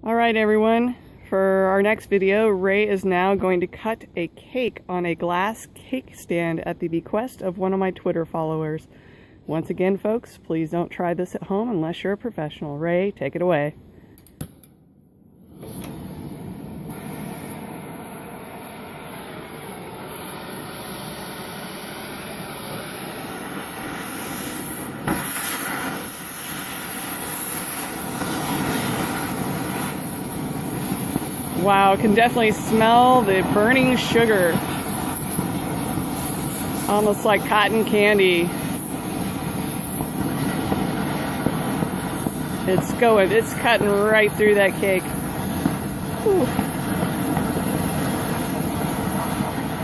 All right, everyone. For our next video, Ray is now going to cut a cake on a glass cake stand at the bequest of one of my Twitter followers. Once again, folks, please don't try this at home unless you're a professional. Ray, take it away. Wow, can definitely smell the burning sugar. Almost like cotton candy. It's cutting right through that cake. Whew.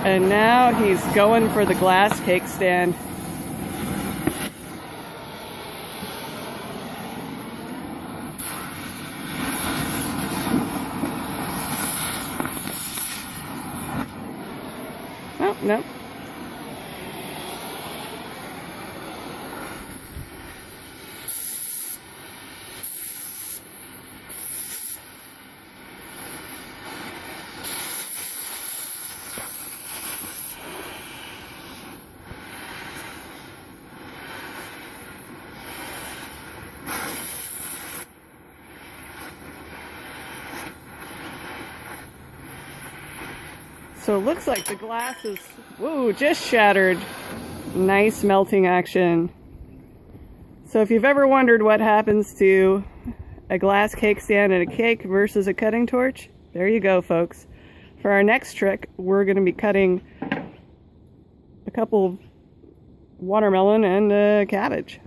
And now he's going for the glass cake stand. Oh, no. So it looks like the glass is, whoa, just shattered. Nice melting action. So if you've ever wondered what happens to a glass cake stand and a cake versus a cutting torch, there you go, folks. For our next trick, we're going to be cutting a couple watermelon and a cabbage.